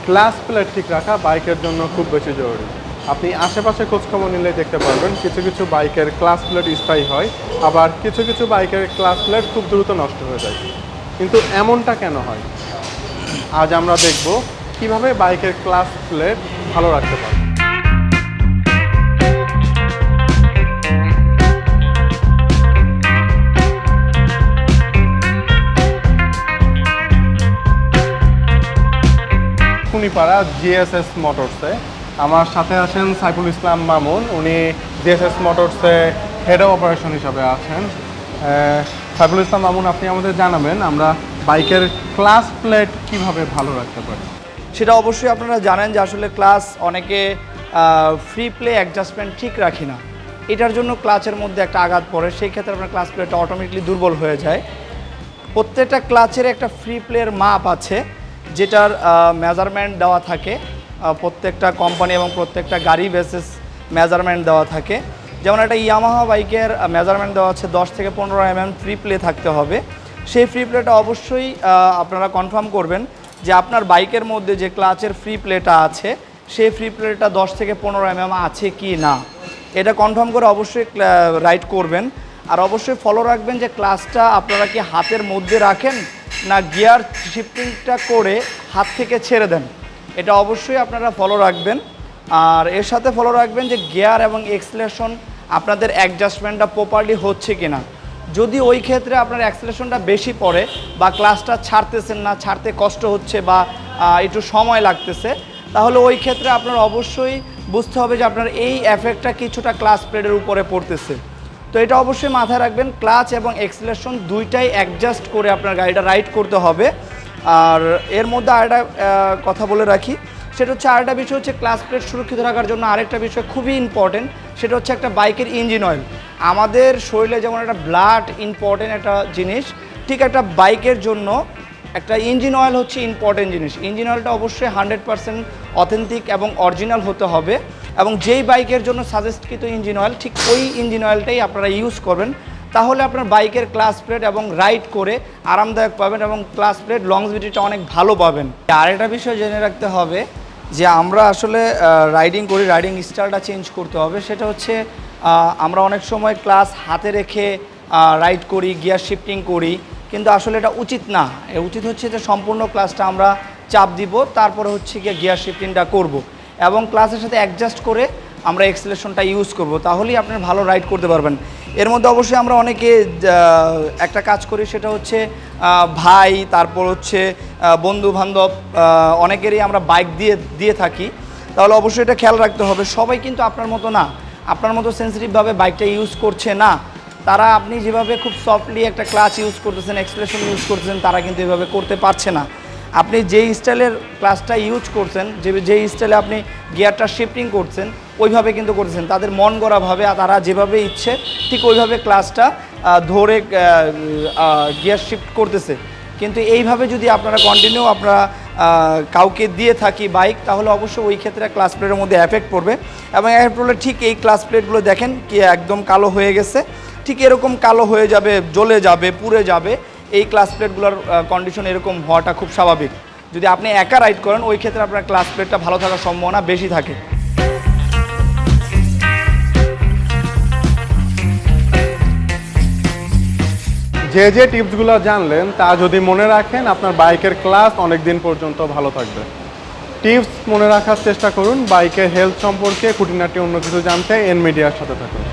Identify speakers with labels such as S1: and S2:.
S1: Class plate ঠিক রাখা বাইকের জন্য খুব বেশি জরুরি। আপনি আশেপাশে খোঁজখবর নিলে দেখতে পারবেন কিছু কিছু বাইকের ক্লাস প্লেট স্থায়ী হয়, আবার কিছু কিছু বাইকের ক্লাস প্লেট খুব দ্রুত নষ্ট হয়ে যায়। কিন্তু এমনটা কেন হয়? আজ আমরা দেখব কিভাবে বাইকের ক্লাস প্লেট ভালো রাখতে পারব। কুনিপাড়া জিএসএস মোটরসে আমার সাথে আছেন সাইফুল ইসলাম মামুন। উনি জিএসএস মোটরসে হেড অফ অপারেশন হিসাবে আছেন। সাইফুল ইসলাম মামুন, আপনি আমাদের জানাবেন আমরা বাইকের ক্লাস প্লেট কিভাবে ভালো রাখতে পারি।
S2: সেটা অবশ্যই আপনারা জানেন যে আসলে ক্লাস অনেকে ফ্রি প্লে অ্যাডজাস্টমেন্ট ঠিক রাখি না, এটার জন্য ক্লাচের মধ্যে একটা আঘাত পড়ে, সেই ক্ষেত্রে আপনার ক্লাস প্লেটটা অটোমেটিকলি দুর্বল হয়ে যায়। প্রত্যেকটা ক্লাচের একটা ফ্রি প্লের মাপ আছে, যেটার মেজারমেন্ট দেওয়া থাকে। প্রত্যেকটা কোম্পানি এবং প্রত্যেকটা গাড়ি বেসিস মেজারমেন্ট দেওয়া থাকে। যেমন একটা ইয়ামাহা বাইকের মেজারমেন্ট দেওয়া আছে 10 থেকে 15 mm ফ্রি প্লে থাকতে হবে। সেই ফ্রি প্লেটা অবশ্যই আপনারা কনফার্ম করবেন যে আপনার বাইকের মধ্যে যে ক্লাচের ফ্রি প্লেটা আছে সেই ফ্রি প্লেটা 10 থেকে 15 mm আছে কি না, এটা কনফার্ম করে অবশ্যই রাইড করবেন। আর অবশ্যই ফলো রাখবেন যে ক্লাচটা আপনারা কি হাতের মধ্যে রাখেন না গিয়ার শিফটিংটা করে হাত থেকে ছেড়ে দেন, এটা অবশ্যই আপনারা ফলো রাখবেন। আর এর সাথে ফলো রাখবেন যে গিয়ার এবং এক্সেলারেশন আপনাদের অ্যাডজাস্টমেন্টটা প্রপারলি হচ্ছে কিনা। যদি ওই ক্ষেত্রে আপনার অ্যাক্সেলারেশনটা বেশি পড়ে বা ক্লাসটা ছাড়তেছেন না, ছাড়তে কষ্ট হচ্ছে বা একটু সময় লাগতেছে, তাহলে ওই ক্ষেত্রে আপনার অবশ্যই বুঝতে হবে যে আপনার এই এফেক্টটা কিছুটা ক্লাচ প্লেটের উপরে পড়তেছে। তো এটা অবশ্যই মাথায় রাখবেন, ক্লাচ এবং অ্যাক্সেলারেশন দুইটাই অ্যাডজাস্ট করে আপনার গাড়িটা রাইড করতে হবে। আর এর মধ্যে আরেকটা কথা বলে রাখি, সেটা হচ্ছে আরেকটা বিষয় হচ্ছে ক্লাচ প্লেট সুরক্ষিত রাখার জন্য আরেকটা বিষয় খুবই ইম্পর্টেন্ট, সেটা হচ্ছে একটা বাইকের ইঞ্জিন অয়েল। আমাদের শরীরে যেমন একটা ব্লাড ইম্পর্টেন্ট একটা জিনিস, ঠিক একটা বাইকের জন্য একটা ইঞ্জিন অয়েল হচ্ছে ইম্পর্টেন্ট জিনিস। ইঞ্জিন অয়েলটা অবশ্যই 100% অথেন্টিক এবং অরিজিনাল হতে হবে, এবং যেই বাইকের জন্য সাজেস্টকৃত ইঞ্জিন অয়েল ঠিক ওই ইঞ্জিন অয়েলটাই আপনারা ইউজ করবেন। তাহলে আপনার বাইকের ক্লাচ প্লেট এবং রাইড করে আরামদায়ক পাবেন এবং ক্লাচ প্লেট লংজিভিটিটা অনেক ভালো পাবেন। আরেকটা বিষয় জেনে রাখতে হবে যে আমরা আসলে রাইডিং করি, রাইডিং স্টাইলটা চেঞ্জ করতে হবে। সেটা হচ্ছে আমরা অনেক সময় ক্লাচ হাতে রেখে রাইড করি, গিয়ার শিফটিং করি, কিন্তু আসলে এটা উচিত না। উচিত হচ্ছে যে সম্পূর্ণ ক্লাচটা আমরা চাপ দিব, তারপরে হচ্ছে গিয়ার শিফটিংটা করব এবং ক্লাচের সাথে অ্যাডজাস্ট করে আমরা এক্সেলারেশনটা ইউজ করব, তাহলেই আপনি ভালো রাইড করতে পারবেন। এর মধ্যে অবশ্যই আমরা অনেকে একটা কাজ করি, সেটা হচ্ছে ভাই, তারপর হচ্ছে বন্ধু বান্ধব, অনেকেরই আমরা বাইক দিয়ে থাকি। তাহলে অবশ্যই এটা খেয়াল রাখতে হবে, সবাই কিন্তু আপনার মতো না, আপনার মতো সেন্সিটিভভাবে বাইকটা ইউজ করছে না। তারা আপনি যেভাবে খুব সফটলি একটা ক্লাচ ইউজ করতেছেন, এক্সপ্রেশন ইউজ করতেছেন, তারা কিন্তু এভাবে করতে পারছে না। আপনি যেই স্টাইলের ক্লাচটা ইউজ করছেন, যেই স্টাইলে আপনি গিয়ারটা শিফটিং করছেন, ওইভাবে কিন্তু করতেছেন। তাদের মন গড়াভাবে তারা যেভাবে ইচ্ছে ঠিক ওইভাবে ক্লাচটা ধরে গিয়ার শিফট করতেছে। কিন্তু এইভাবে যদি আপনারা কন্টিনিউ আপনারা কাউকে দিয়ে থাকি বাইক, তাহলে অবশ্যই ওই ক্ষেত্রে ক্লাচ প্লেটের মধ্যে এফেক্ট পড়বে। এবং এফেক্ট পড়লে ঠিক এই ক্লাচ প্লেটগুলো দেখেন কি একদম কালো হয়ে গেছে, ঠিক এরকম কালো হয়ে যাবে, জ্বলে যাবে, পুড়ে যাবে। এই ক্লাচ প্লেটগুলোর কন্ডিশন এরকম হওয়াটা খুব স্বাভাবিক। যদি আপনি একা রাইড করেন, ওই ক্ষেত্রে আপনার ক্লাচ প্লেটটা ভালো থাকার সম্ভাবনা বেশি থাকে।
S1: যে যে টিপসগুলো জানলেন তা যদি মনে রাখেন, আপনার বাইকের ক্লাচ অনেক দিন পর্যন্ত ভালো থাকবে। টিপস মনে রাখার চেষ্টা করুন। বাইকের হেলথ সম্পর্কে খুঁটিনাটি অন্য কিছু জানতে এন মিডিয়ার সাথে থাকুন।